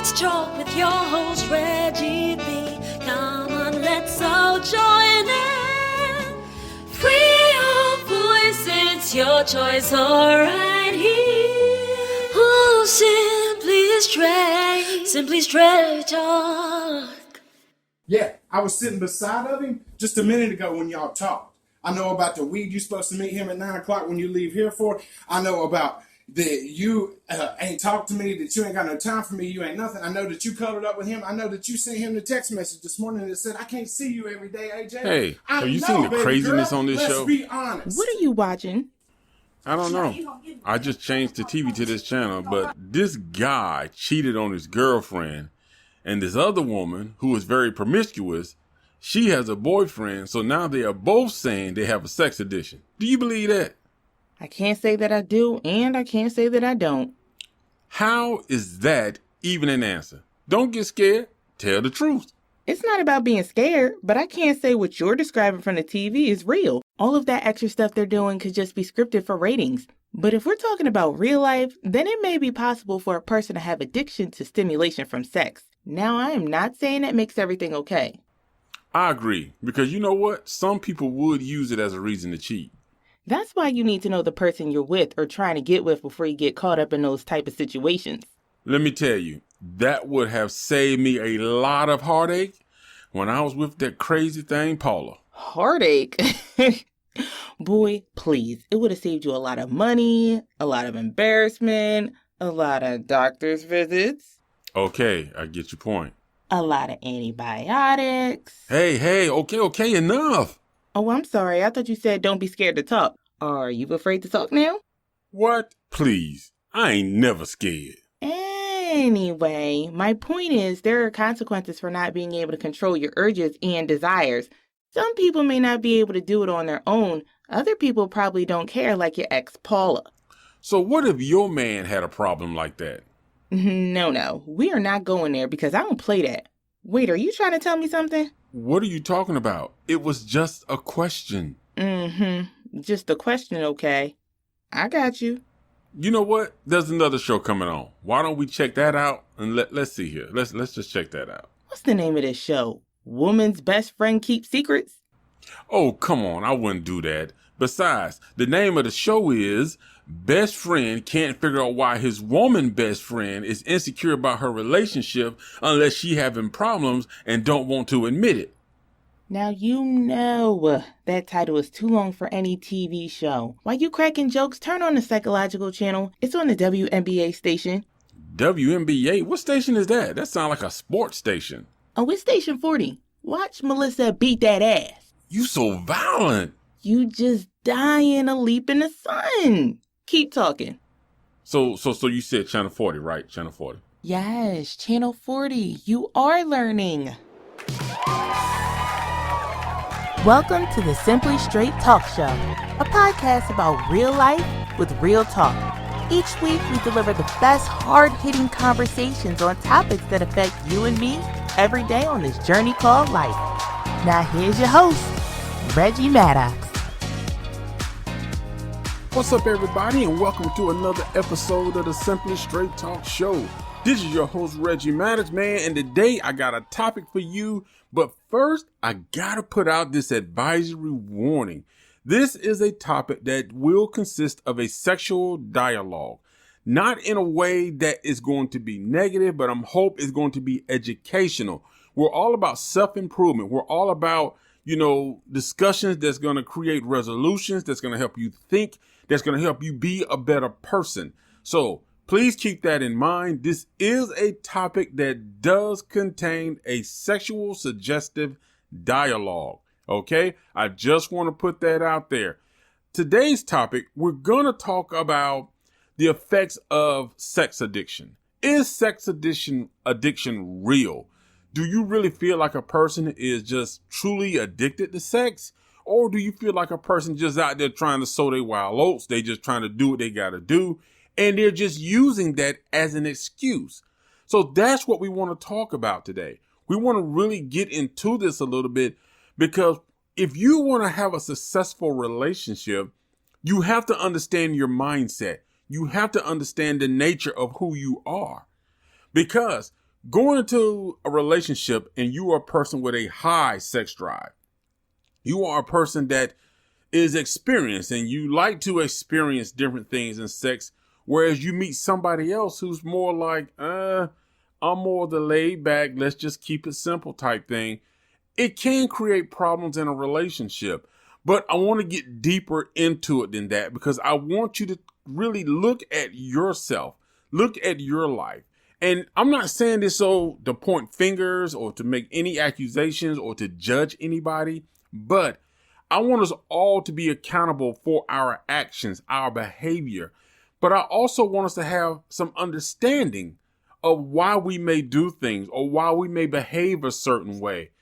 Street Talk with your host Reggie B. Come on, let's all join in. Free your voice, it's your choice, alright here. Ooh, Simply Straight Talk. Yeah, I was sitting beside of him just a minute ago when y'all talked. I know about the weed you're supposed to meet him at 9 o'clock when you leave here for. I know about that you ain't talked to me, that you ain't got no time for me, you ain't nothing. I know that you colored up with him. I know that you sent him the text message this morning that said, I can't see you every day, AJ. Hey, have you seen the craziness on this show? Let's be honest. What are you watching? I don't know. I just changed the TV to this channel, but this guy cheated on his girlfriend, and this other woman, who is very promiscuous, she has a boyfriend, so now they are both saying they have a sex addiction. Do you believe that? I can't say that I do, and I can't say that I don't. How is that even an answer? Don't get scared. Tell the truth. It's not about being scared, but I can't say what you're describing from the TV is real. All of that extra stuff they're doing could just be scripted for ratings. But if we're talking about real life, then it may be possible for a person to have addiction to stimulation from sex. Now, I am not saying that makes everything okay. I agree, because you know what? Some people would use it as a reason to cheat. That's why you need to know the person you're with or trying to get with before you get caught up in those type of situations. Let me tell you, that would have saved me a lot of heartache when I was with that crazy thing, Paula. Heartache? Boy, please. It would have saved you a lot of money, a lot of embarrassment, a lot of doctor's visits. Okay, I get your point. A lot of antibiotics. Hey, okay, enough. Oh, I'm sorry. I thought you said don't be scared to talk. Are you afraid to talk now? What? Please, I ain't never scared. Anyway, my point is there are consequences for not being able to control your urges and desires. Some people may not be able to do it on their own. Other people probably don't care, like your ex, Paula. So what if your man had a problem like that? No. We are not going there because I don't play that. Wait, are you trying to tell me something? What are you talking about? It was just a question. Just a question, okay. I got you. You know what? There's another show coming on. Why don't we check that out? And let's see here. Let's just check that out. What's the name of this show? Woman's Best Friend Keeps Secrets? Oh, come on. I wouldn't do that. Besides, the name of the show is Best Friend Can't Figure Out Why His Woman Best Friend is Insecure About Her Relationship Unless She Having Problems and Don't Want to Admit It. Now you know that title is too long for any TV show. While you cracking jokes, turn on the Psychological Channel. It's on the WNBA station. WNBA? What station is that? That sounds like a sports station. Oh, it's Station 40. Watch Melissa beat that ass. You so violent. You just dying a leap in the sun. Keep talking. So you said Channel 40, right? Channel 40. Yes, Channel 40. You are learning. Welcome to the Simply Straight Talk Show, a podcast about real life with real talk. Each week, we deliver the best hard-hitting conversations on topics that affect you and me every day on this journey called life. Now, here's your host, Reggie Maddox. What's up, everybody, and welcome to another episode of the Simply Straight Talk Show. This is your host, Reggie Maddox, man, and today I got a topic for you. But first, I gotta put out this advisory warning. This is a topic that will consist of a sexual dialogue. Not in a way that is going to be negative, but I'm hope it's going to be educational. We're all about self-improvement. We're all about, discussions that's going to create resolutions, that's going to help you think, that's going to help you be a better person. So please keep that in mind. This is a topic that does contain a sexual suggestive dialogue. Okay, I just want to put that out there. Today's topic, we're going to talk about the effects of sex addiction. Is sex addiction real? Do you really feel like a person is just truly addicted to sex? Or do you feel like a person just out there trying to sow their wild oats? They just trying to do what they got to do. And they're just using that as an excuse. So that's what we want to talk about today. We want to really get into this a little bit, because if you want to have a successful relationship, you have to understand your mindset. You have to understand the nature of who you are. Because Going into a relationship and you are a person with a high sex drive, you are a person that is experienced and you like to experience different things in sex, whereas you meet somebody else who's more like, I'm more the laid back, let's just keep it simple type thing. It can create problems in a relationship, but I want to get deeper into it than that because I want you to really look at yourself, look at your life. And I'm not saying this so to point fingers or to make any accusations or to judge anybody, but I want us all to be accountable for our actions, our behavior. But I also want us to have some understanding of why we may do things or why we may behave a certain way.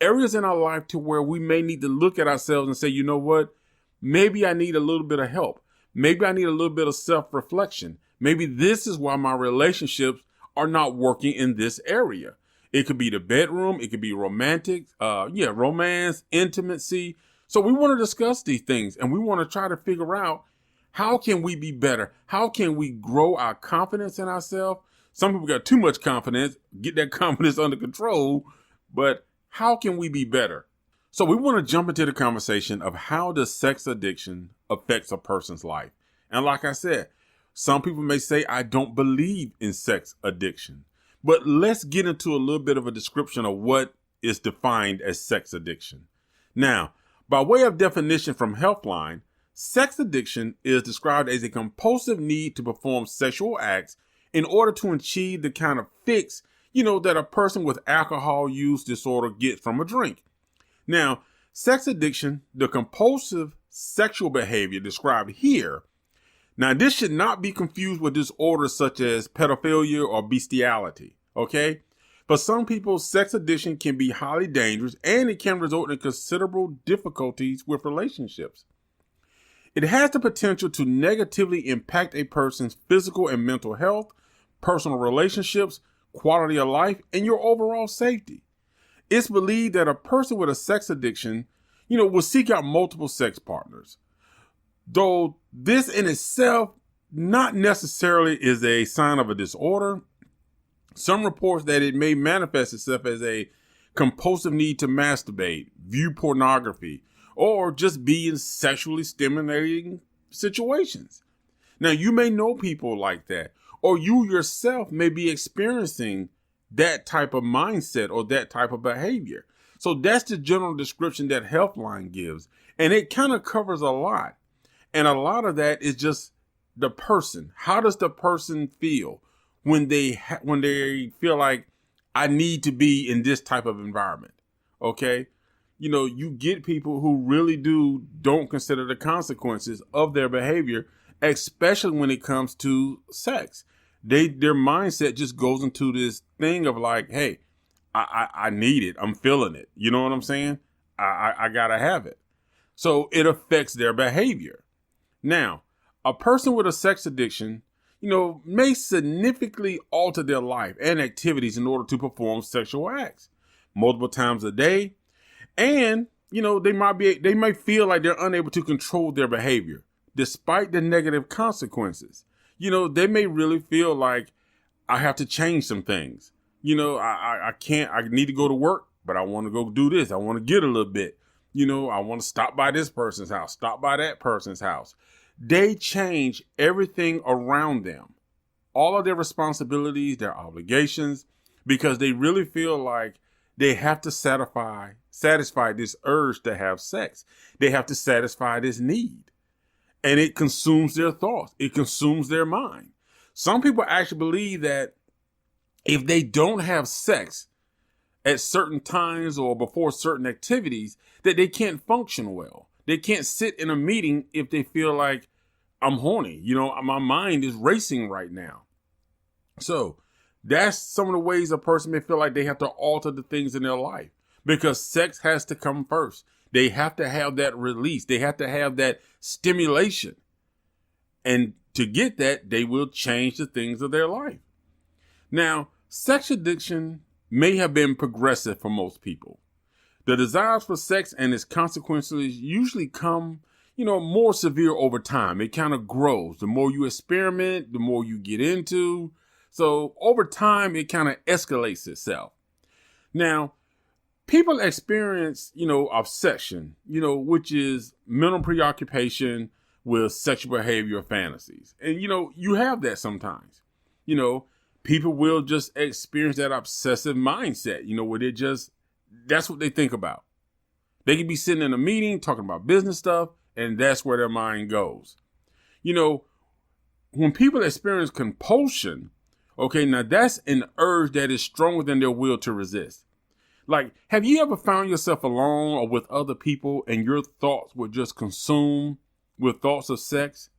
Areas in our life to where we may need to look at ourselves and say, you know what? Maybe I need a little bit of help. Maybe I need a little bit of self-reflection. Maybe this is why my relationships are not working in this area. It could be the bedroom. It could be romantic, romance, intimacy. So we want to discuss these things and we want to try to figure out how can we be better? How can we grow our confidence in ourselves? Some people got too much confidence, get that confidence under control, but how can we be better? So we want to jump into the conversation of how does sex addiction affects a person's life? And like I said, some people may say, I don't believe in sex addiction, but let's get into a little bit of a description of what is defined as sex addiction. Now, by way of definition from Healthline, sex addiction is described as a compulsive need to perform sexual acts in order to achieve the kind of fix, that a person with alcohol use disorder gets from a drink. Now, sex addiction, the compulsive sexual behavior described here. Now, this should not be confused with disorders such as pedophilia or bestiality, okay? For some people, sex addiction can be highly dangerous and it can result in considerable difficulties with relationships. It has the potential to negatively impact a person's physical and mental health, personal relationships, quality of life, and your overall safety. It's believed that a person with a sex addiction, will seek out multiple sex partners. Though this in itself not necessarily is a sign of a disorder, some reports that it may manifest itself as a compulsive need to masturbate, view pornography, or just be in sexually stimulating situations. Now, you may know people like that, or you yourself may be experiencing that type of mindset or that type of behavior. So that's the general description that Healthline gives. And it kind of covers a lot. And a lot of that is just the person. How does the person feel when they feel like I need to be in this type of environment? Okay. You get people who really don't consider the consequences of their behavior, especially when it comes to sex. Their mindset just goes into this thing of like, hey, I need it. I'm feeling it. You know what I'm saying? I gotta have it. So it affects their behavior. Now, a person with a sex addiction, may significantly alter their life and activities in order to perform sexual acts multiple times a day. And, they might feel like they're unable to control their behavior despite the negative consequences. They may really feel like I have to change some things. I can't, I need to go to work, but I want to go do this. I want to get a little bit. I want to stop by this person's house, stop by that person's house. They change everything around them, all of their responsibilities, their obligations, because they really feel like they have to satisfy this urge to have sex. They have to satisfy this need. And it consumes their thoughts. It consumes their mind. Some people actually believe that if they don't have sex at certain times or before certain activities, that they can't function well. They can't sit in a meeting if they feel like I'm horny. My mind is racing right now. So that's some of the ways a person may feel like they have to alter the things in their life because sex has to come first. They have to have that release. They have to have that stimulation. And to get that, they will change the things of their life. Now, sex addiction may have been progressive for most people. The desires for sex and its consequences usually come, more severe over time. It kind of grows. The more you experiment, the more you get into, So over time, it kind of escalates itself. Now, people experience, obsession, which is mental preoccupation with sexual behavior or fantasies. And, you have that sometimes. People will just experience that obsessive mindset, where that's what they think about. They can be sitting in a meeting talking about business stuff, and that's where their mind goes. When people experience compulsion, okay, now that's an urge that is stronger than their will to resist. Like, have you ever found yourself alone or with other people and your thoughts were just consumed with thoughts of sex?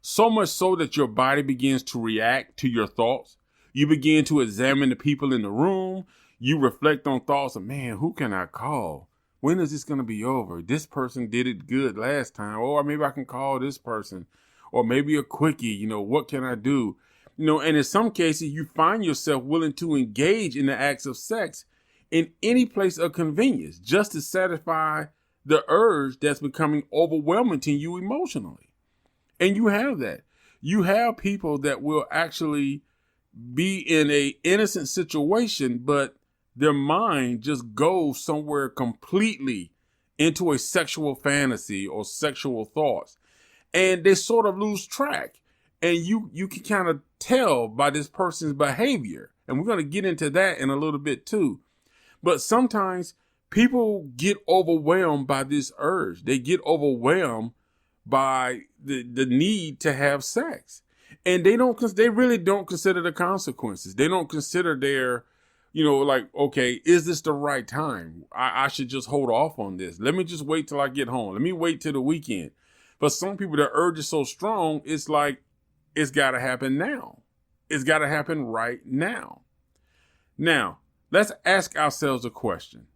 So much so that your body begins to react to your thoughts. You begin to examine the people in the room. You reflect on thoughts of, man, who can I call? When is this going to be over? This person did it good last time. Or maybe I can call this person. Or maybe a quickie, what can I do? And in some cases, you find yourself willing to engage in the acts of sex in any place of convenience just to satisfy the urge that's becoming overwhelming to you emotionally. And you have that. You have people that will actually be in a innocent situation, but their mind just goes somewhere completely into a sexual fantasy or sexual thoughts. And they sort of lose track. And you can kind of tell by this person's behavior. And we're going to get into that in a little bit too. But sometimes people get overwhelmed by this urge. They get overwhelmed by the need to have sex. And they really don't consider the consequences. They don't consider their, okay, is this the right time? I should just hold off on this. Let me just wait till I get home. Let me wait till the weekend. But some people, the urge is so strong, it's like, it's got to happen now. It's got to happen right now. Now, let's ask ourselves a question.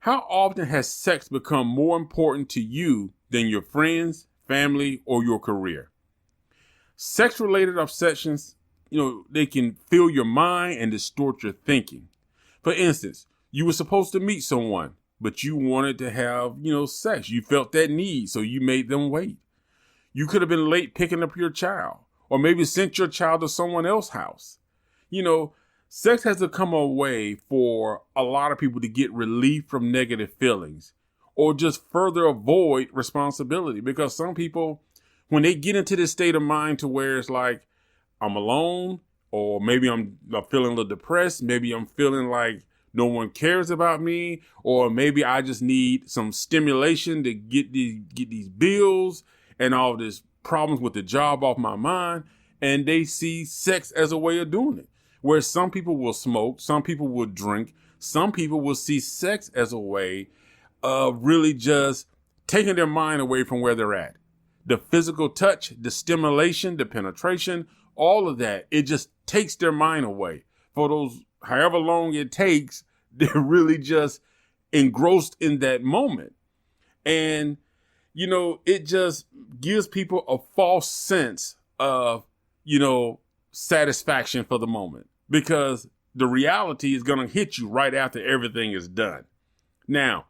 How often has sex become more important to you than your friends, family, or your career? Sex-related obsessions, they can fill your mind and distort your thinking. For instance, you were supposed to meet someone, but you wanted to have, sex. You felt that need, so you made them wait. You could have been late picking up your child, or maybe sent your child to someone else's house. Sex has become a way for a lot of people to get relief from negative feelings or just further avoid responsibility. Because some people, when they get into this state of mind to where it's like, I'm alone, or maybe I'm feeling a little depressed, maybe I'm feeling like no one cares about me, or maybe I just need some stimulation to get these bills and all this problems with the job off my mind, and they see sex as a way of doing it. Where some people will smoke, some people will drink, some people will see sex as a way of really just taking their mind away from where they're at. The physical touch, the stimulation, the penetration, all of that, it just takes their mind away. For those, however long it takes, they're really just engrossed in that moment. And, it just gives people a false sense of, satisfaction for the moment. Because the reality is going to hit you right after everything is done. Now,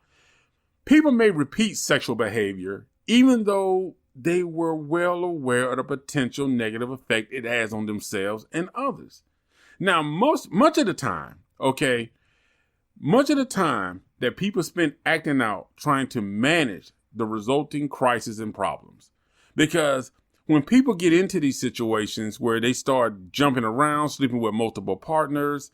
people may repeat sexual behavior even though they were well aware of the potential negative effect it has on themselves and others. Now, much of the time that people spend acting out trying to manage the resulting crisis and problems. Because when people get into these situations where they start jumping around, sleeping with multiple partners,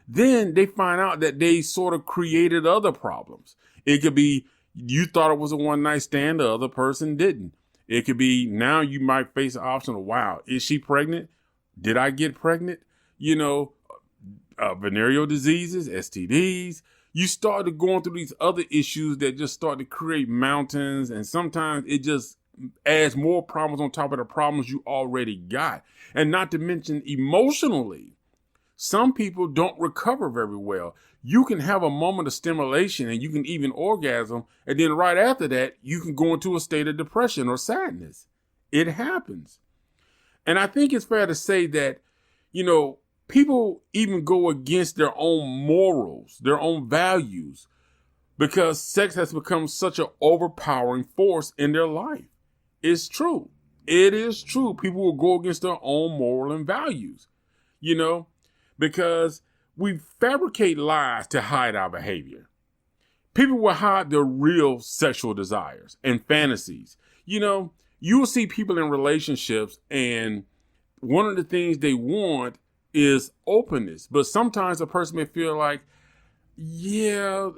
then they find out that they sort of created other problems. It could be you thought it was a one-night stand, the other person didn't. It could be now you might face the option of, wow, is she pregnant? Did I get pregnant? Venereal diseases, STDs. You started going through these other issues that just start to create mountains, and sometimes it just adds more problems on top of the problems you already got. And not to mention emotionally, some people don't recover very well. You can have a moment of stimulation and you can even orgasm, and then right after that, you can go into a state of depression or sadness. It happens. And I think it's fair to say that, people even go against their own morals, their own values, because sex has become such an overpowering force in their life. It's true. It is true. People will go against their own moral and values. because we fabricate lies to hide our behavior. People will hide their real sexual desires and fantasies. You will see people in relationships, and one of the things they want is openness. But sometimes a person may feel like, yeah,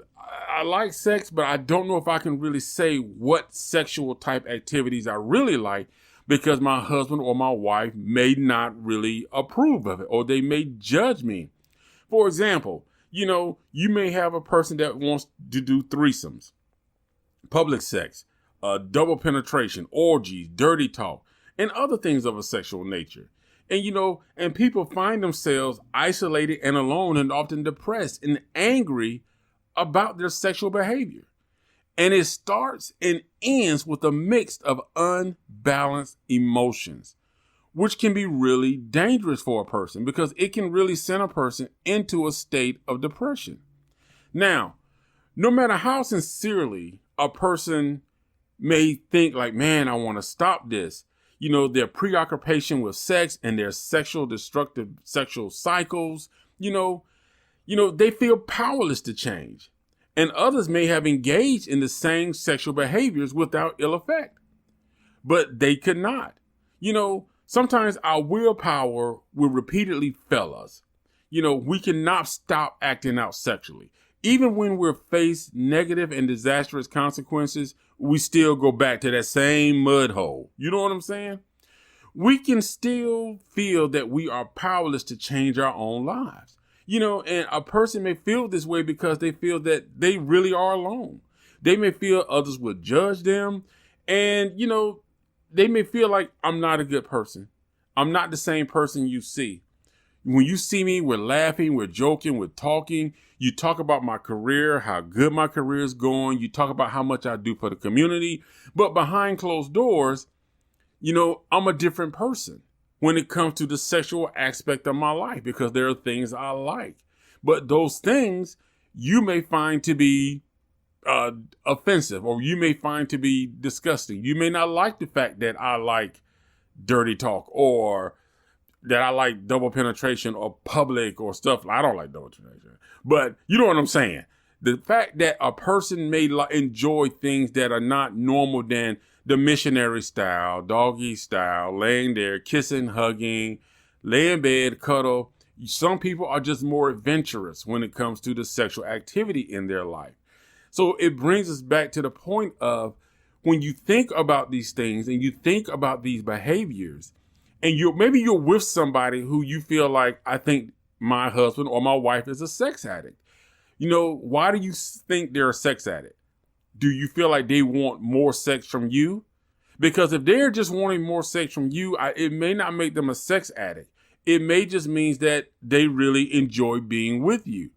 I like sex, but I don't know if I can really say what sexual type activities I really like, because my husband or my wife may not really approve of it, or they may judge me. For example, you may have a person that wants to do threesomes, public sex, double penetration, orgies, dirty talk, and other things of a sexual nature. And people find themselves isolated and alone, and often depressed and angry about their sexual behavior. And it starts and ends with a mix of unbalanced emotions, which can be really dangerous for a person because it can really send a person into a state of depression. Now, no matter how sincerely a person may think like, man, I want to stop this, their preoccupation with sex and their destructive sexual cycles, they feel powerless to change. And others may have engaged in the same sexual behaviors without ill effect, but they could not. Sometimes our willpower will repeatedly fail us. We cannot stop acting out sexually. Even when we're faced negative and disastrous consequences, we still go back to that same mud hole. You know what I'm saying? We can still feel that we are powerless to change our own lives. And a person may feel this way because they feel that they really are alone. They may feel others would judge them. And, they may feel like, I'm not a good person. I'm not the same person you see. When you see me, we're laughing, we're joking, we're talking. You talk about my career, how good my career is going. You talk about how much I do for the community. But behind closed doors, I'm a different person when it comes to the sexual aspect of my life, because there are things I like. But those things you may find to be offensive, or you may find to be disgusting. You may not like the fact that I like dirty talk, or that I like double penetration or public or stuff. I don't like double penetration, but you know what I'm saying? The fact that a person may enjoy things that are not normal than the missionary style, doggy style, laying there, kissing, hugging, lay in bed, cuddle. Some people are just more adventurous when it comes to the sexual activity in their life. So it brings us back to the point of, when you think about these things and you think about these behaviors, and maybe you're with somebody who you feel like, I think my husband or my wife is a sex addict. Why do you think they're a sex addict? Do you feel like they want more sex from you? Because if they're just wanting more sex from you, it may not make them a sex addict. It may just means that they really enjoy being with you.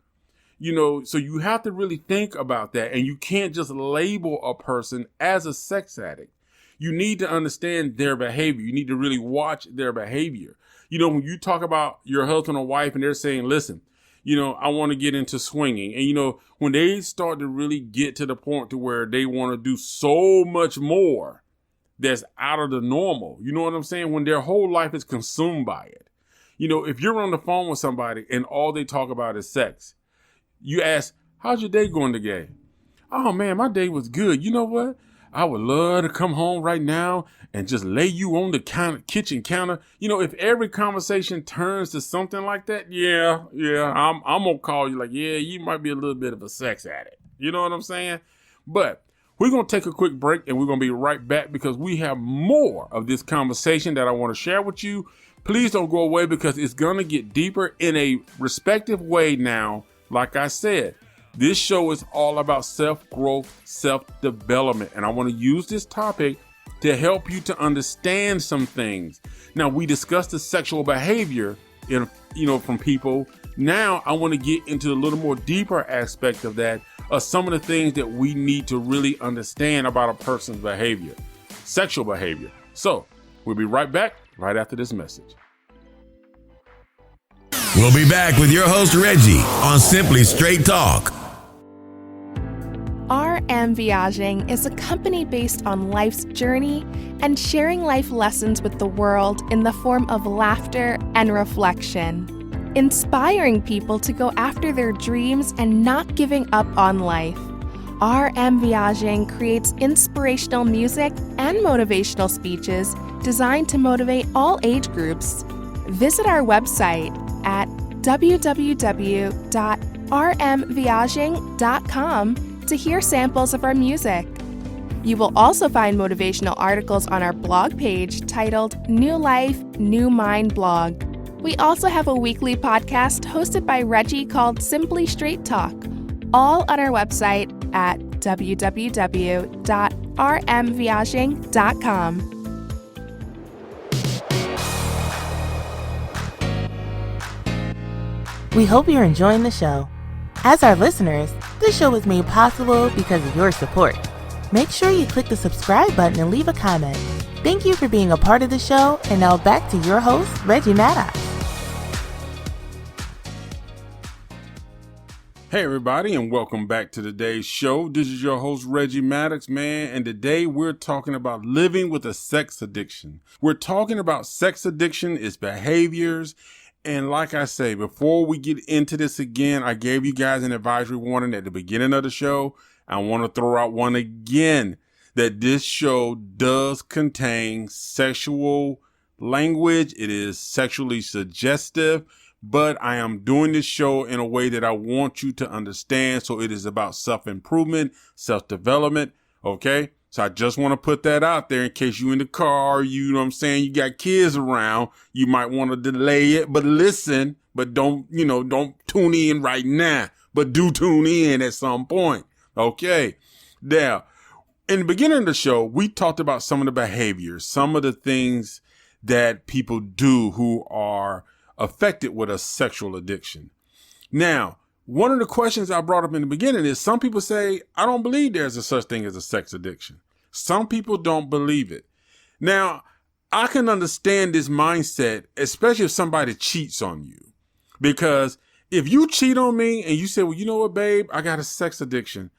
So you have to really think about that, and you can't just label a person as a sex addict. You need to understand their behavior. You need to really watch their behavior. When you talk about your husband or wife and they're saying, listen, I want to get into swinging. And, when they start to really get to the point to where they want to do so much more that's out of the normal, you know what I'm saying? When their whole life is consumed by it. If you're on the phone with somebody and all they talk about is sex, you ask, how's your day going today? Oh man, my day was good. You know what? I would love to come home right now and just lay you on the kitchen counter. If every conversation turns to something like that, yeah, I'm going to call you like, yeah, you might be a little bit of a sex addict. You know what I'm saying? But we're going to take a quick break, and we're going to be right back because we have more of this conversation that I want to share with you. Please don't go away, because it's going to get deeper in a respective way now. Like I said, this show is all about self-growth, self-development, and I want to use this topic to help you to understand some things. Now, we discussed the sexual behavior from people. Now, I want to get into a little more deeper aspect of that, some of the things that we need to really understand about a person's behavior, sexual behavior. So, we'll be right back right after this message. We'll be back with your host, Reggie, on Simply Straight Talk. RM Viaging is a company based on life's journey and sharing life lessons with the world in the form of laughter and reflection. inspiring people to go after their dreams and not giving up on life. RM Viaging creates inspirational music and motivational speeches designed to motivate all age groups. Visit our website at www.rmviaging.com to hear samples of our music. You will also find motivational articles on our blog page titled New Life, New Mind Blog. We also have a weekly podcast hosted by Reggie called Simply Straight Talk, all on our website at www.rmviaging.com. We hope you're enjoying the show. As our listeners, this show is made possible because of your support. Make sure you click the subscribe button and leave a comment. Thank you for being a part of the show, and now back to your host, Reggie Maddox. Hey everybody, and welcome back to today's show. This is your host, Reggie Maddox, man, and today we're talking about living with a sex addiction. We're talking about sex addiction, its behaviors, and like I say, before we get into this again, I gave you guys an advisory warning at the beginning of the show. I want to throw out one again, that this show does contain sexual language. It is sexually suggestive, but I am doing this show in a way that I want you to understand. So it is about self-improvement, self-development. Okay. So I just want to put that out there in case you in the car, you know what I'm saying? You got kids around, you might want to delay it, but listen, but don't tune in right now, but do tune in at some point. Okay. Now, in the beginning of the show, we talked about some of the behaviors, some of the things that people do who are affected with a sexual addiction. Now, one of the questions I brought up in the beginning is some people say, I don't believe there's a such thing as a sex addiction. Some people don't believe it. Now, I can understand this mindset, especially if somebody cheats on you, because if you cheat on me and you say, well, you know what, babe, I got a sex addiction.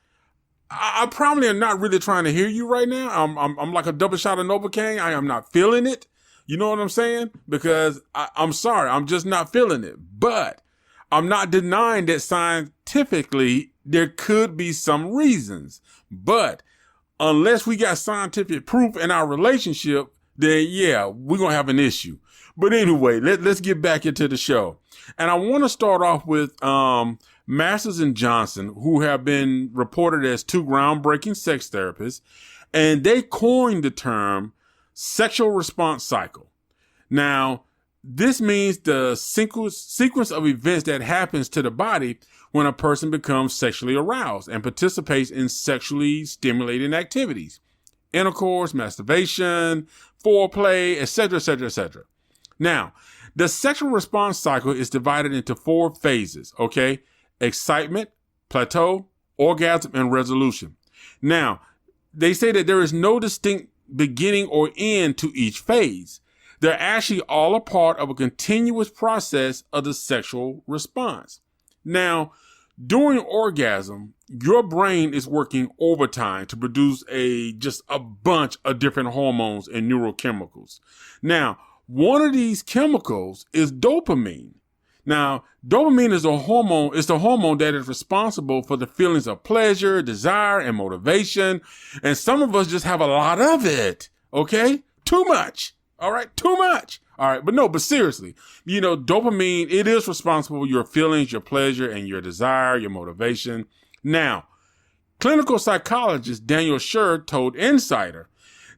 I probably am not really trying to hear you right now. I'm like a double shot of Novocaine. I am not feeling it. You know what I'm saying? Because I'm sorry, I'm just not feeling it. But I'm not denying that scientifically there could be some reasons. But unless we got scientific proof in our relationship, then yeah, we're going to have an issue. But anyway, let's get back into the show. And I want to start off with Masters and Johnson, who have been reported as two groundbreaking sex therapists, and they coined the term sexual response cycle. Now, this means the sequence of events that happens to the body when a person becomes sexually aroused and participates in sexually stimulating activities, intercourse, masturbation, foreplay, etc., etc., etc. Now, the sexual response cycle is divided into 4 phases, okay? Excitement, plateau, orgasm, and resolution. Now, they say that there is no distinct beginning or end to each phase. They're actually all a part of a continuous process of the sexual response. Now, during orgasm, your brain is working overtime to produce just a bunch of different hormones and neurochemicals. Now, one of these chemicals is dopamine. Now, dopamine is a hormone. It's the hormone that is responsible for the feelings of pleasure, desire, and motivation. And some of us just have a lot of it. Okay? Too much. All right? Too much. All right. But seriously, dopamine, it is responsible for your feelings, your pleasure, and your desire, your motivation. Now, clinical psychologist Daniel Schur told Insider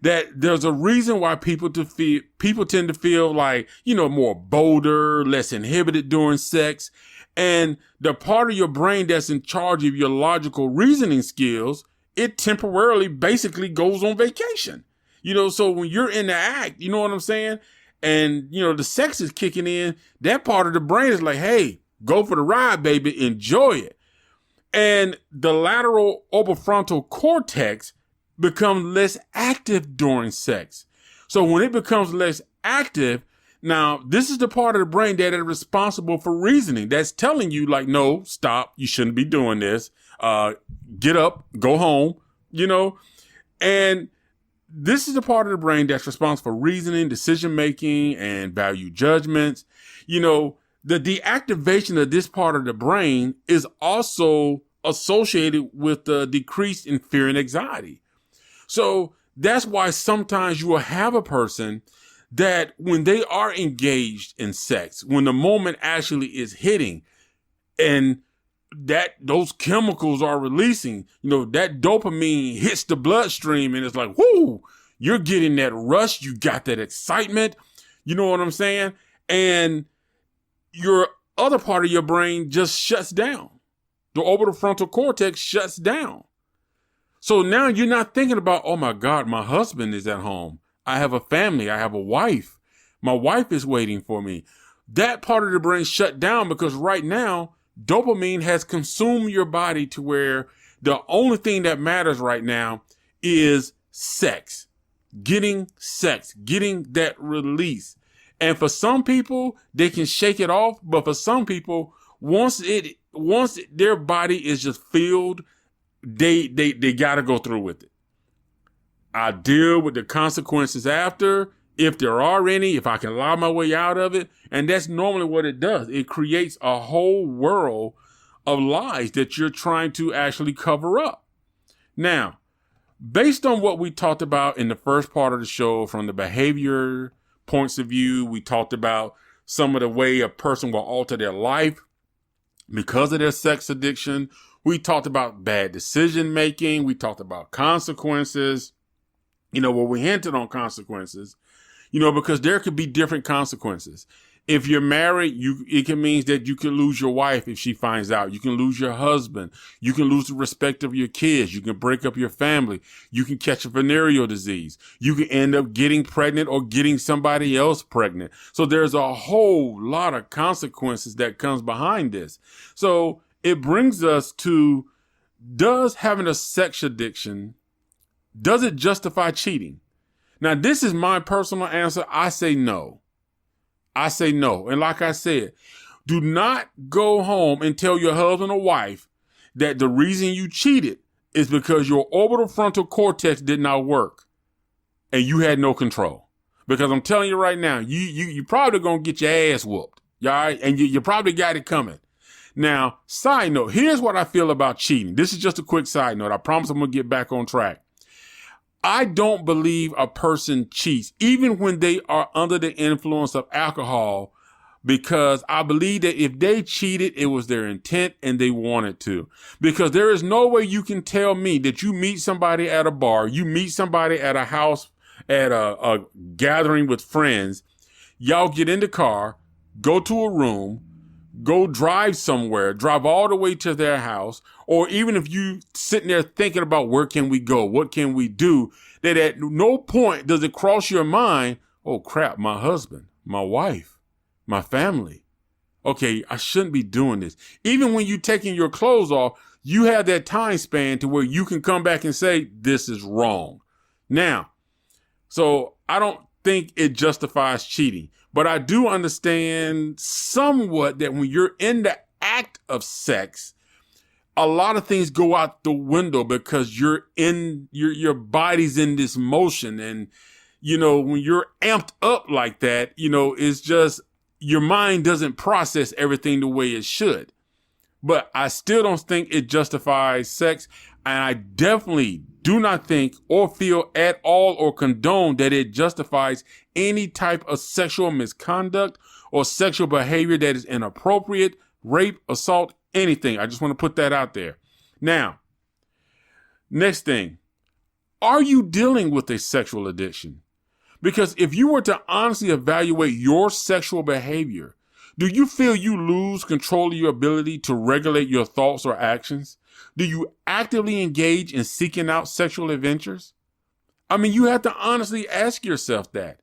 that there's a reason why people tend to feel like, more bolder, less inhibited during sex. And the part of your brain that's in charge of your logical reasoning skills, it temporarily basically goes on vacation. So when you're in the act, you know what I'm saying? And, the sex is kicking in, that part of the brain is like, hey, go for the ride, baby, enjoy it. And the lateral orbifrontal cortex become less active during sex. So when it becomes less active, now this is the part of the brain that is responsible for reasoning. That's telling you like, no, stop. You shouldn't be doing this. Get up, go home, and this is the part of the brain that's responsible for reasoning, decision making, and value judgments. the deactivation of this part of the brain is also associated with the decrease in fear and anxiety. So that's why sometimes you will have a person that when they are engaged in sex, when the moment actually is hitting and that those chemicals are releasing, that dopamine hits the bloodstream and it's like, whoo, you're getting that rush. You got that excitement. You know what I'm saying? And your other part of your brain just shuts down. The orbital frontal cortex shuts down. So now you're not thinking about, oh my God, my husband is at home. I have a family. I have a wife. My wife is waiting for me. That part of the brain shut down because right now, dopamine has consumed your body to where the only thing that matters right now is sex, getting that release. And for some people, they can shake it off. But for some people, once their body is just filled, they got to go through with it. I deal with the consequences after, if there are any, if I can lie my way out of it. And that's normally what it does. It creates a whole world of lies that you're trying to actually cover up. Now, based on what we talked about in the first part of the show, from the behavior points of view, we talked about some of the way a person will alter their life because of their sex addiction. We talked about bad decision making. We talked about consequences, where we hinted on consequences, because there could be different consequences. If you're married, it can mean that you can lose your wife if she finds out. You can lose your husband. You can lose the respect of your kids. You can break up your family. You can catch a venereal disease. You can end up getting pregnant or getting somebody else pregnant. So there's a whole lot of consequences that comes behind this. So it brings us to, does having a sex addiction, does it justify cheating? Now, this is my personal answer. I say no. And like I said, do not go home and tell your husband or wife that the reason you cheated is because your orbital frontal cortex did not work and you had no control. Because I'm telling you right now, you probably gonna get your ass whooped. All right? And you probably got it coming. Now, side note, here's what I feel about cheating. This is just a quick side note. I promise I'm gonna get back on track. I don't believe a person cheats, even when they are under the influence of alcohol, because I believe that if they cheated, it was their intent and they wanted to. Because there is no way you can tell me that you meet somebody at a bar, you meet somebody at a house, at a gathering with friends, y'all get in the car, go to a room, go drive somewhere, drive all the way to their house, or even if you sitting there thinking about where can we go, what can we do, that at no point does it cross your mind, oh crap, my husband, my wife, my family. Okay, I shouldn't be doing this. Even when you're taking your clothes off, you have that time span to where you can come back and say, this is wrong. Now, so I don't think it justifies cheating. But I do understand somewhat that when you're in the act of sex, a lot of things go out the window because your body's in this motion. And, when you're amped up like that, it's just your mind doesn't process everything the way it should. But I still don't think it justifies sex. And I definitely do not think or feel at all or condone that it justifies any type of sexual misconduct or sexual behavior that is inappropriate, rape, assault, anything. I just want to put that out there. Now, next thing, are you dealing with a sexual addiction? Because if you were to honestly evaluate your sexual behavior, do you feel you lose control of your ability to regulate your thoughts or actions? Do you actively engage in seeking out sexual adventures? I mean, you have to honestly ask yourself that.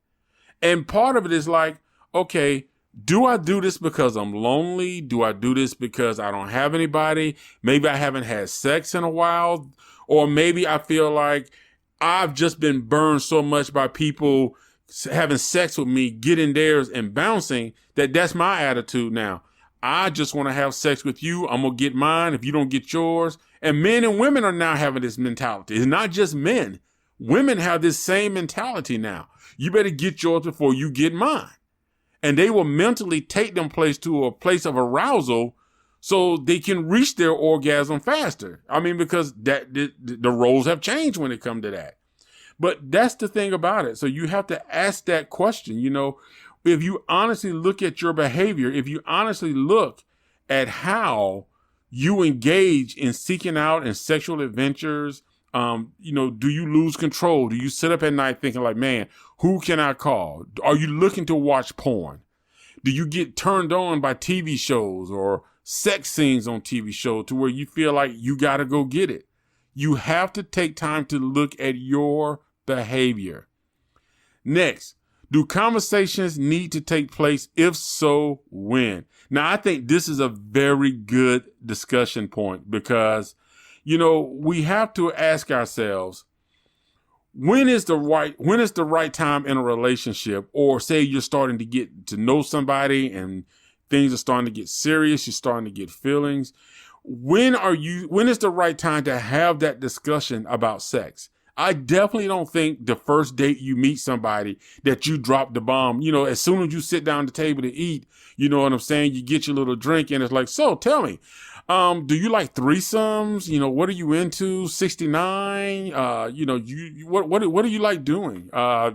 And part of it is like, okay, do I do this because I'm lonely? Do I do this because I don't have anybody? Maybe I haven't had sex in a while. Or maybe I feel like I've just been burned so much by people having sex with me, getting theirs and bouncing, that's my attitude now. I just want to have sex with you. I'm going to get mine if you don't get yours. And men and women are now having this mentality. It's not just men. Women have this same mentality now. You better get yours before you get mine. and they will mentally take them to a place of arousal so they can reach their orgasm faster. I mean, because the roles have changed when it comes to that. But that's the thing about it. So you have to ask that question. You know, if you honestly look at your behavior, if you honestly look at how you engage in seeking out and sexual adventures, you know, do you lose control? Do you sit up at night thinking like, man, who can I call? Are you looking to watch porn? Do you get turned on by TV shows or sex scenes on TV shows to where you feel like you got to go get it? You have to take time to look at your behavior. Next, do conversations need to take place? If so, when? Now, I think this is a very good discussion point because, you know, we have to ask ourselves, when is the right time in a relationship, or say you're starting to get to know somebody and things are starting to get serious, you're starting to get feelings. When is the right time to have that discussion about sex? I definitely don't think the first date you meet somebody that you drop the bomb. You know, as soon as you sit down at the table to eat, you know what I'm saying? You get your little drink and it's like, so tell me, do you like threesomes? You know, what are you into? 69? You know, what do you like doing?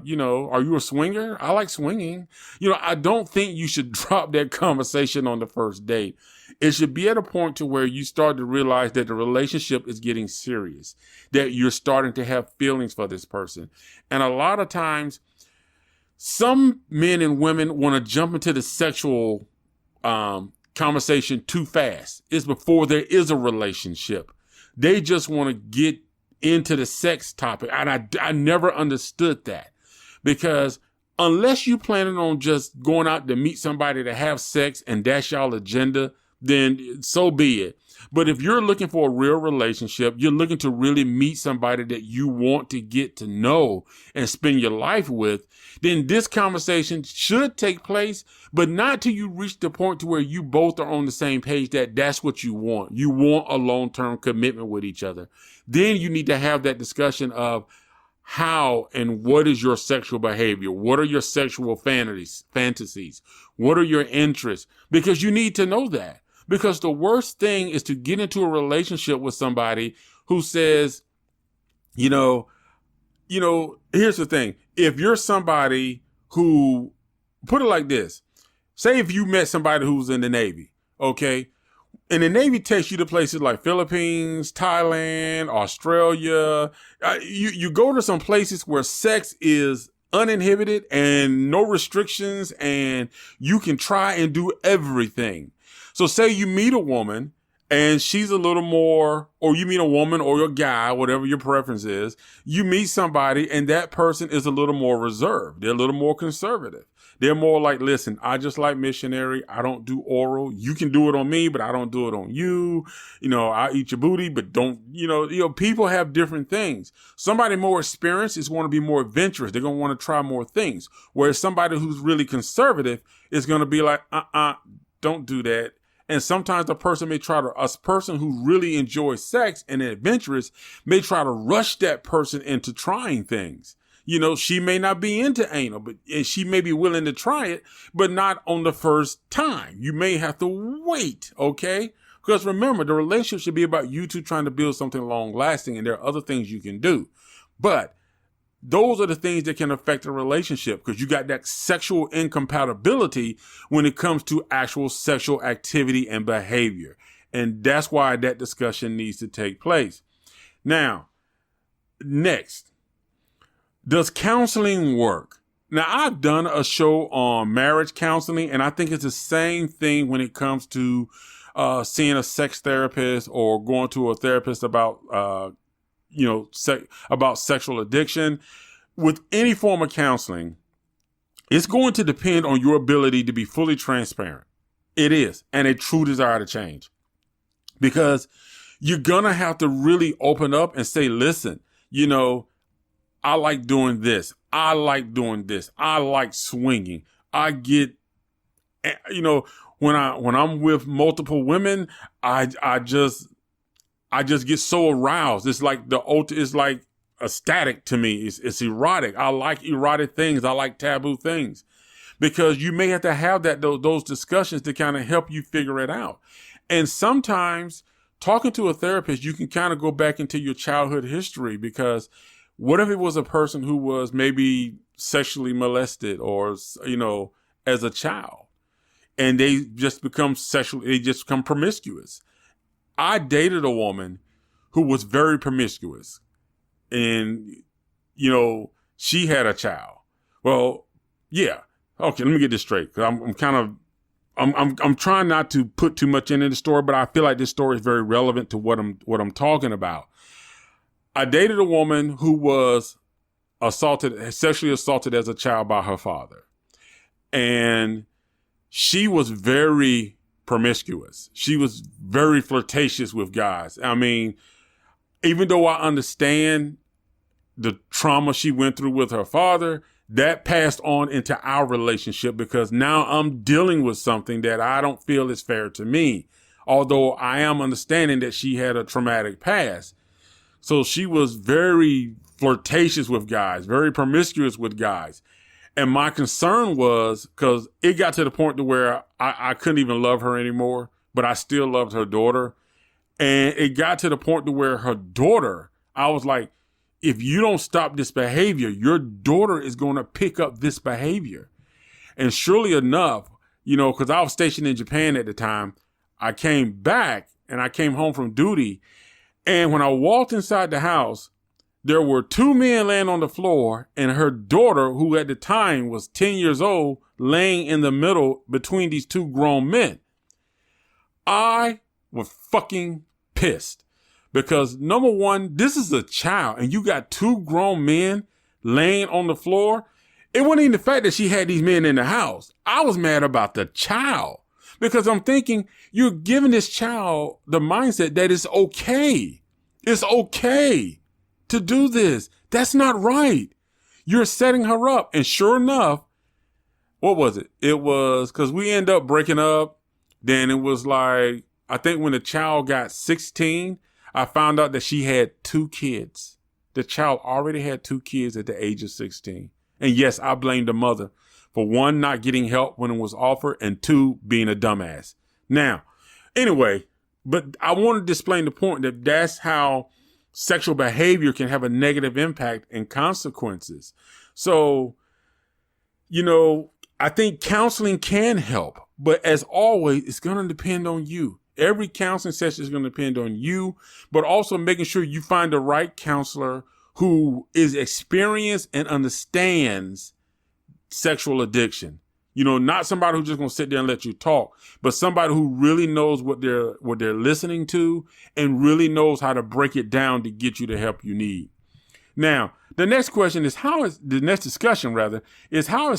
You know, are you a swinger? I like swinging. You know, I don't think you should drop that conversation on the first date. It should be at a point to where you start to realize that the relationship is getting serious, that you're starting to have feelings for this person. And a lot of times, some men and women want to jump into the sexual conversation too fast. It's before there is a relationship. They just want to get into the sex topic. And I never understood that, because unless you planning on just going out to meet somebody to have sex and that's y'all agenda, then so be it. But if you're looking for a real relationship, you're looking to really meet somebody that you want to get to know and spend your life with, then this conversation should take place, but not till you reach the point to where you both are on the same page that that's what you want. You want a long-term commitment with each other. Then you need to have that discussion of how and what is your sexual behavior? What are your sexual fantasies? What are your interests? Because you need to know that. Because the worst thing is to get into a relationship with somebody who says, you know, here's the thing. If you're somebody who, put it like this, say if you met somebody who's in the Navy, okay? And the Navy takes you to places like Philippines, Thailand, Australia. You go to some places where sex is uninhibited and no restrictions, and you can try and do everything. So say you meet a woman and she's a little more, or you meet a woman or a guy, whatever your preference is, you meet somebody and that person is a little more reserved. They're a little more conservative. They're more like, listen, I just like missionary. I don't do oral. You can do it on me, but I don't do it on you. You know, I eat your booty, but don't, you know, people have different things. Somebody more experienced is going to be more adventurous. They're going to want to try more things. Whereas somebody who's really conservative is going to be like, don't do that. And sometimes a person who really enjoys sex and adventurous may try to rush that person into trying things. You know, she may not be into anal, but she may be willing to try it, but not on the first time. You may have to wait, okay? Because remember, the relationship should be about you two trying to build something long lasting, and there are other things you can do. But those are the things that can affect a relationship, because you got that sexual incompatibility when it comes to actual sexual activity and behavior. And that's why that discussion needs to take place. Now, next, does counseling work? Now, I've done a show on marriage counseling, and I think it's the same thing when it comes to seeing a sex therapist or going to a therapist about about sexual addiction. With any form of counseling, it's going to depend on your ability to be fully transparent. It is, and a true desire to change. Because you're going to have to really open up and say, listen, you know, I like doing this. I like doing this. I like swinging. I get, you know, when I'm with multiple women, I just get so aroused. It's like it's like ecstatic to me. It's erotic. I like erotic things. I like taboo things. because you may have to have those discussions to kind of help you figure it out. And sometimes talking to a therapist, you can kind of go back into your childhood history, because what if it was a person who was maybe sexually molested or, as a child, and they just become promiscuous. I dated a woman who was very promiscuous, and, she had a child. Well, yeah. Okay, let me get this straight. 'Cause I'm trying not to put too much into the story, but I feel like this story is very relevant to what I'm talking about. I dated a woman who was sexually assaulted as a child by her father. And she was very promiscuous. She was very flirtatious with guys. I mean, even though I understand the trauma she went through with her father, that passed on into our relationship, because now I'm dealing with something that I don't feel is fair to me. Although I am understanding that she had a traumatic past. So she was very flirtatious with guys, very promiscuous with guys. And my concern was, because it got to the point to where I couldn't even love her anymore, but I still loved her daughter. And it got to the point to where her daughter, I was like, if you don't stop this behavior, your daughter is going to pick up this behavior. And surely enough, because I was stationed in Japan at the time, I came back and I came home from duty. And when I walked inside the house, there were two men laying on the floor, and her daughter, who at the time was 10 years old, laying in the middle between these two grown men. I was fucking pissed, because number one, this is a child, and you got two grown men laying on the floor. It wasn't even the fact that she had these men in the house. I was mad about the child, because I'm thinking, you're giving this child the mindset that it's okay. It's okay to do this. That's not right. You're setting her up. And sure enough, what was it? It was, because we end up breaking up. Then it was like, I think when the child got 16, I found out that she had 2 kids. The child already had 2 kids at the age of 16. And yes, I blamed the mother for 1, not getting help when it was offered, and 2, being a dumbass. Now, anyway, but I wanted to explain the point that that's how sexual behavior can have a negative impact and consequences. So, I think counseling can help, but as always, it's going to depend on you. Every counseling session is going to depend on you, but also making sure you find the right counselor who is experienced and understands sexual addiction. Not somebody who's just going to sit there and let you talk, but somebody who really knows what they're listening to and really knows how to break it down to get you the help you need. Now, the next discussion is how is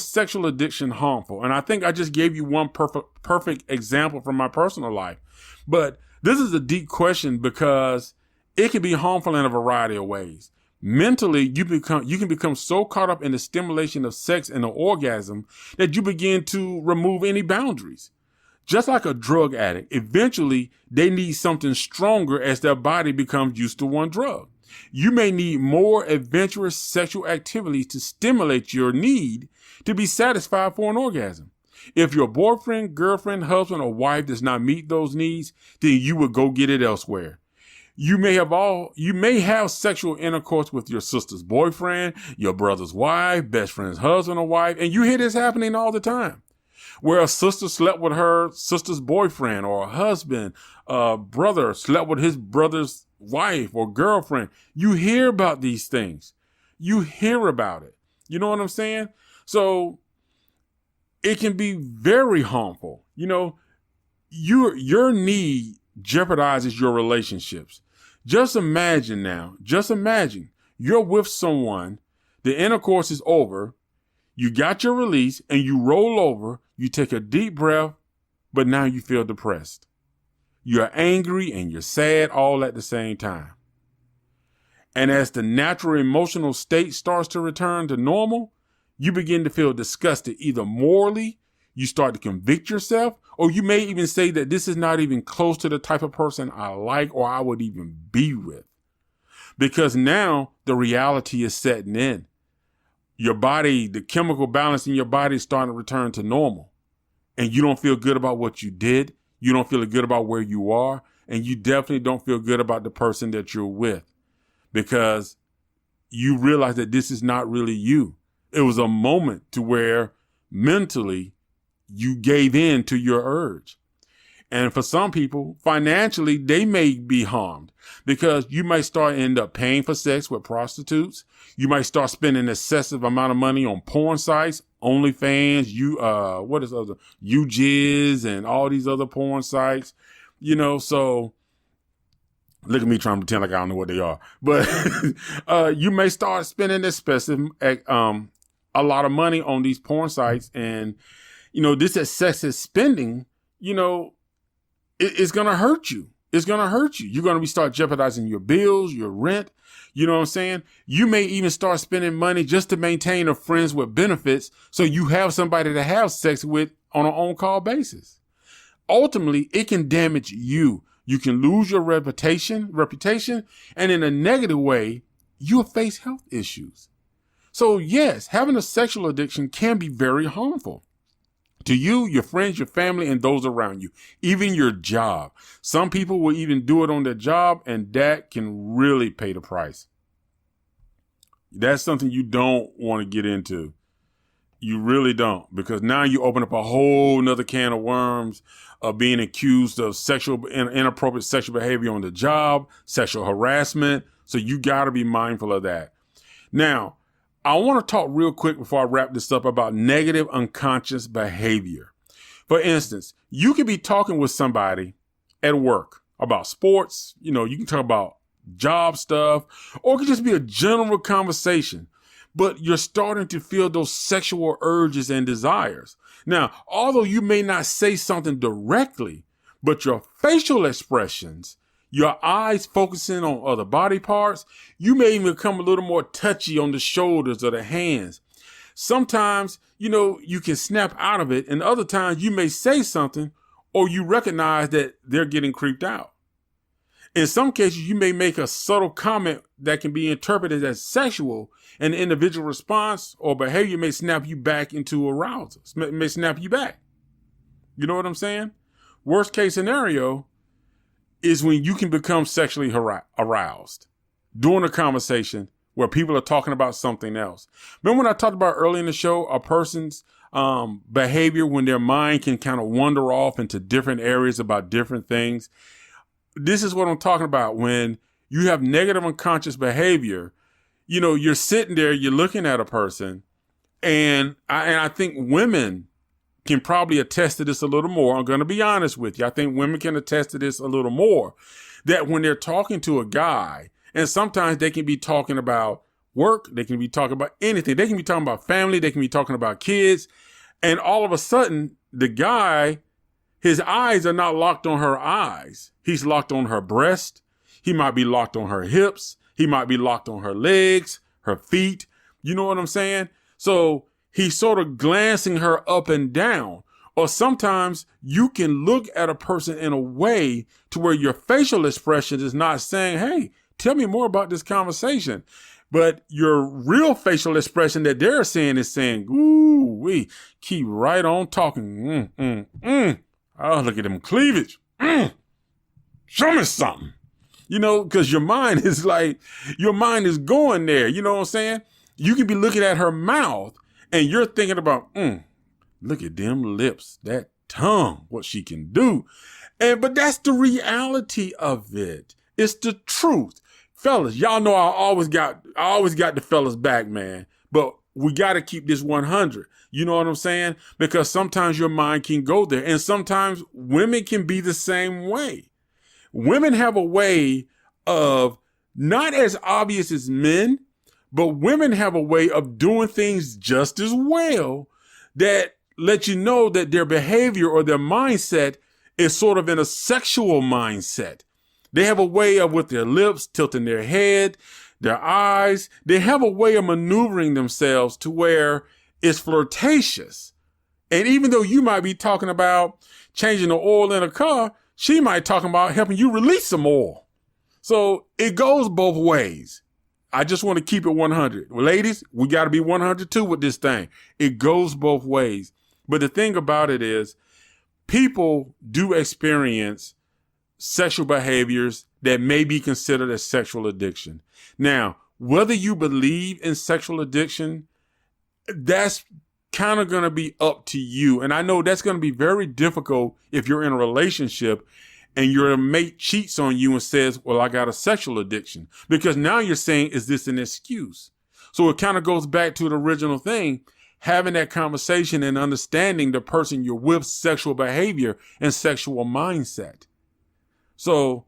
sexual addiction harmful? And I think I just gave you one perfect example from my personal life. But this is a deep question, because it can be harmful in a variety of ways. Mentally, you can become so caught up in the stimulation of sex and the orgasm that you begin to remove any boundaries. Just like a drug addict, eventually they need something stronger as their body becomes used to one drug. You may need more adventurous sexual activity to stimulate your need to be satisfied for an orgasm. If your boyfriend, girlfriend, husband, or wife does not meet those needs, then you would go get it elsewhere. You may have sexual intercourse with your sister's boyfriend, your brother's wife, best friend's husband or wife, and you hear this happening all the time, where a sister slept with her sister's boyfriend, or a husband, brother slept with his brother's wife or girlfriend. You hear about these things. You hear about it. You know what I'm saying? So it can be very harmful. Your need jeopardizes your relationships. Just imagine you're with someone, the intercourse is over, you got your release, and you roll over, you take a deep breath, but now you feel depressed. You're angry and you're sad all at the same time. And as the natural emotional state starts to return to normal, you begin to feel disgusted, either morally, you start to convict yourself, or you may even say that this is not even close to the type of person I like or I would even be with. Because now the reality is setting in. your body, the chemical balance in your body is starting to return to normal. And you don't feel good about what you did. You don't feel good about where you are. And you definitely don't feel good about the person that you're with, because you realize that this is not really you. It was a moment to where mentally you gave in to your urge. And for some people, financially, they may be harmed, because you might end up paying for sex with prostitutes. You might start spending an excessive amount of money on porn sites, OnlyFans, UJizz, and all these other porn sites. So look at me trying to pretend like I don't know what they are. But you may start spending a lot of money on these porn sites. And, this excessive spending, it's going to hurt you. It's going to hurt you. You're going to start jeopardizing your bills, your rent. You know what I'm saying? You may even start spending money just to maintain a friends with benefits, so you have somebody to have sex with on an on-call basis. Ultimately, it can damage you. You can lose your reputation, and in a negative way, you'll face health issues. So yes, having a sexual addiction can be very harmful to you, your friends, your family, and those around you, even your job. Some people will even do it on their job, and that can really pay the price. That's something you don't want to get into. You really don't, because now you open up a whole nother can of worms of being accused of inappropriate sexual behavior on the job, sexual harassment. So you got to be mindful of that. Now, I want to talk real quick before I wrap this up about negative unconscious behavior. For instance, you could be talking with somebody at work about sports. You can talk about job stuff, or it could just be a general conversation, but you're starting to feel those sexual urges and desires. Now, although you may not say something directly, but your facial expressions, your eyes focusing on other body parts, you may even become a little more touchy on the shoulders or the hands. Sometimes, you can snap out of it, and other times you may say something, or you recognize that they're getting creeped out. In some cases, you may make a subtle comment that can be interpreted as sexual, and the individual response or behavior may snap you back into arousal, may snap you back. You know what I'm saying? Worst case scenario is when you can become sexually aroused during a conversation where people are talking about something else. Remember when I talked about early in the show, a person's behavior when their mind can kind of wander off into different areas about different things? This is what I'm talking about. When you have negative unconscious behavior, you're sitting there, you're looking at a person, and I think women can probably attest to this a little more. I'm going to be honest with you. I think women can attest to this a little more, that when they're talking to a guy, and sometimes they can be talking about work, they can be talking about anything. They can be talking about family, they can be talking about kids, and all of a sudden, the guy, his eyes are not locked on her eyes. He's locked on her breast. He might be locked on her hips. He might be locked on her legs, her feet. You know what I'm saying? So he's sort of glancing her up and down. Or sometimes you can look at a person in a way to where your facial expression is not saying, hey, tell me more about this conversation. But your real facial expression that they're saying is saying, ooh, we keep right on talking. Oh, look at them cleavage. Show me something. Because your mind is going there. You know what I'm saying? You can be looking at her mouth and you're thinking about, look at them lips, that tongue, what she can do. But that's the reality of it. It's the truth. Fellas, y'all know I always got the fellas back, man. But we got to keep this 100. You know what I'm saying? Because sometimes your mind can go there. And sometimes women can be the same way. Women have a way of, not as obvious as men, but women have a way of doing things just as well that let you know that their behavior or their mindset is sort of in a sexual mindset. They have a way of, with their lips, tilting their head, their eyes, they have a way of maneuvering themselves to where it's flirtatious. And even though you might be talking about changing the oil in a car, she might talk about helping you release some oil. So it goes both ways. I just want to keep it 100. Well, ladies, we got to be 100 too with this thing. It goes both ways. But the thing about it is, people do experience sexual behaviors that may be considered as sexual addiction. Now, whether you believe in sexual addiction, that's kind of going to be up to you. And I know that's going to be very difficult if you're in a relationship and your mate cheats on you and says, well, I got a sexual addiction. Because now you're saying, is this an excuse? So it kind of goes back to the original thing, having that conversation and understanding the person you're with, sexual behavior and sexual mindset. So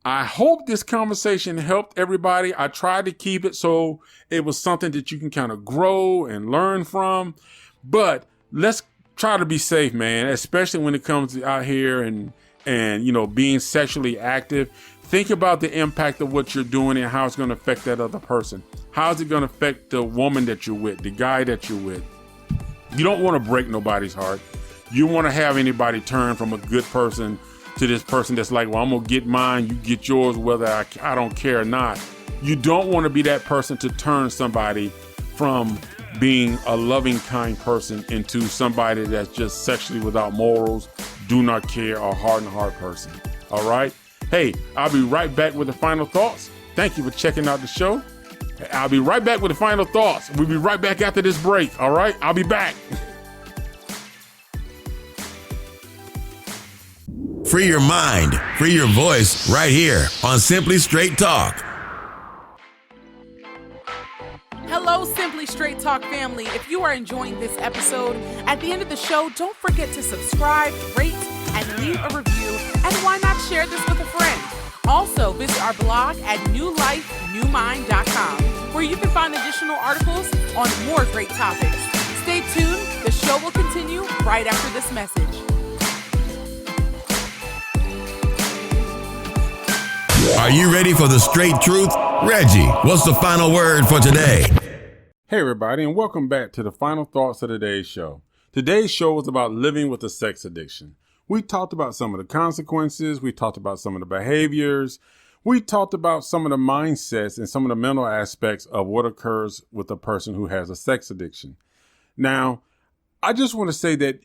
I hope this conversation helped everybody. I tried to keep it so it was something that you can kind of grow and learn from. But let's try to be safe, man, especially when it comes to out here and being sexually active. Think about the impact of what you're doing and how it's going to affect that other person. How is it going to affect the woman that you're with, the guy that you're with? You don't want to break nobody's heart. You want to have anybody turn from a good person to this person that's like, well, I'm going to get mine, you get yours, whether I don't care or not. You don't want to be that person to turn somebody from being a loving, kind person into somebody that's just sexually without morals, do not care, or hardened-heart person. All right? Hey, I'll be right back with the final thoughts. Thank you for checking out the show. I'll be right back with the final thoughts. We'll be right back after this break. All right? I'll be back. Free your mind, free your voice right here on Simply Straight Talk. Hello, Simply Straight Talk family. If you are enjoying this episode, at the end of the show, don't forget to subscribe, rate, and leave a review. And why not share this with a friend? Also, visit our blog at newlifenewmind.com, where you can find additional articles on more great topics. Stay tuned. The show will continue right after this message. Are you ready for the straight truth? Reggie, what's the final word for today? Hey, everybody, and welcome back to the final thoughts of today's show. Today's show is about living with a sex addiction. We talked about some of the consequences. We talked about some of the behaviors. We talked about some of the mindsets and some of the mental aspects of what occurs with a person who has a sex addiction. Now, I just want to say that,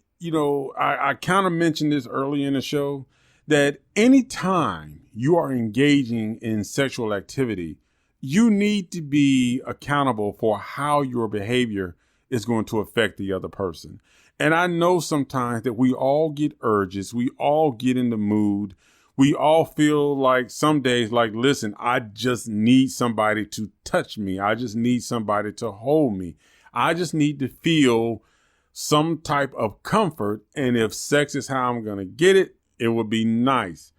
I kind of mentioned this early in the show, that anytime you are engaging in sexual activity, you need to be accountable for how your behavior is going to affect the other person. And I know sometimes that we all get urges. We all get in the mood. We all feel like some days, like, listen, I just need somebody to touch me. I just need somebody to hold me. I just need to feel some type of comfort. And if sex is how I'm going to get it, it would be nice.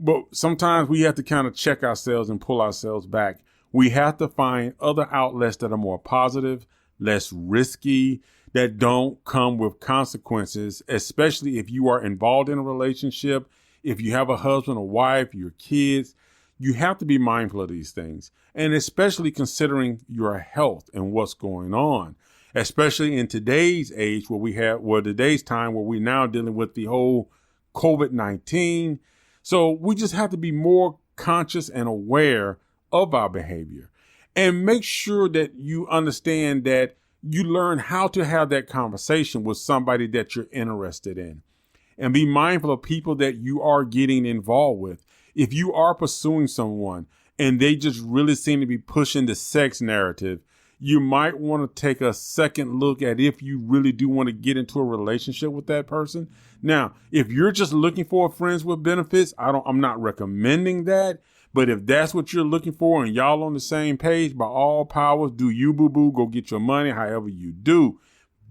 But sometimes we have to kind of check ourselves and pull ourselves back. We have to find other outlets that are more positive, less risky, that don't come with consequences, especially if you are involved in a relationship, if you have a husband or wife, your kids. You have to be mindful of these things, and especially considering your health and what's going on, especially in today's age today's time where we're now dealing with the whole COVID-19. So we just have to be more conscious and aware of our behavior and make sure that you understand that you learn how to have that conversation with somebody that you're interested in, and be mindful of people that you are getting involved with. If you are pursuing someone and they just really seem to be pushing the sex narrative, you might want to take a second look at if you really do want to get into a relationship with that person. Now, if you're just looking for friends with benefits, I'm not recommending that. But if that's what you're looking for and y'all on the same page, by all powers, do you, boo-boo, go get your money, however you do.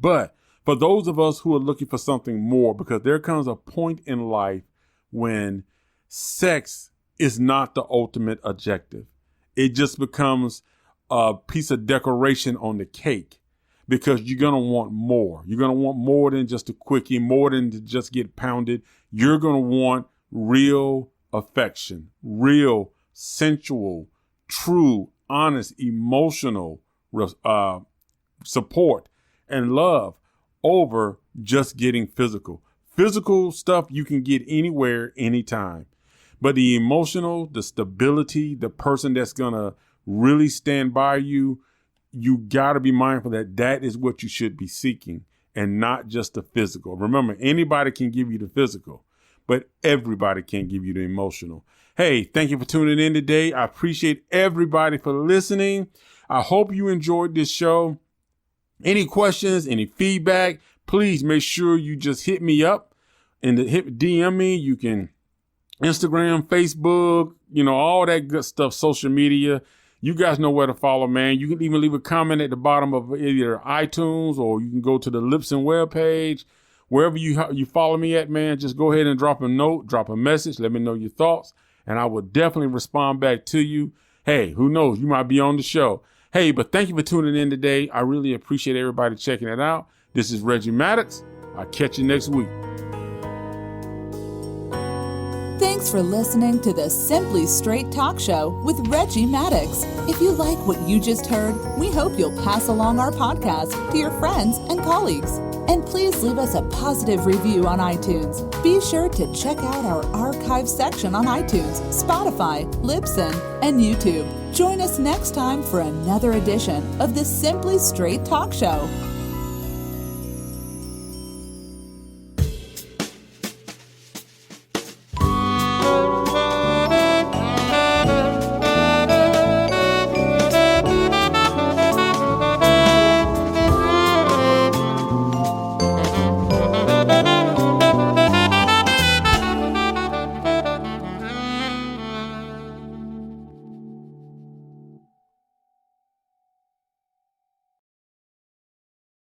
But for those of us who are looking for something more, because there comes a point in life when sex is not the ultimate objective. It just becomes a piece of decoration on the cake, because you're going to want more. You're going to want more than just a quickie, more than to just get pounded. You're going to want real affection, real, sensual, true, honest, emotional support and love over just getting physical. Physical stuff you can get anywhere, anytime. But the emotional, the stability, the person that's going to really stand by you, you got to be mindful that that is what you should be seeking and not just the physical. Remember, anybody can give you the physical, but everybody can't give you the emotional. Hey, thank you for tuning in today. I appreciate everybody for listening. I hope you enjoyed this show. Any questions, any feedback, please make sure you just hit me up and DM me. You can Instagram, Facebook, all that good stuff, social media. You guys know where to follow, man. You can even leave a comment at the bottom of either iTunes, or you can go to the Libsyn webpage. Wherever you follow me at, man, just go ahead and drop a note, drop a message. Let me know your thoughts, and I will definitely respond back to you. Hey, who knows? You might be on the show. Hey, but thank you for tuning in today. I really appreciate everybody checking it out. This is Reggie Maddox. I'll catch you next week. Thanks for listening to the Simply Straight Talk Show with Reggie Maddox. If you like what you just heard, we hope you'll pass along our podcast to your friends and colleagues. And please leave us a positive review on iTunes. Be sure to check out our archive section on iTunes, Spotify, Libsyn, and YouTube. Join us next time for another edition of the Simply Straight Talk Show.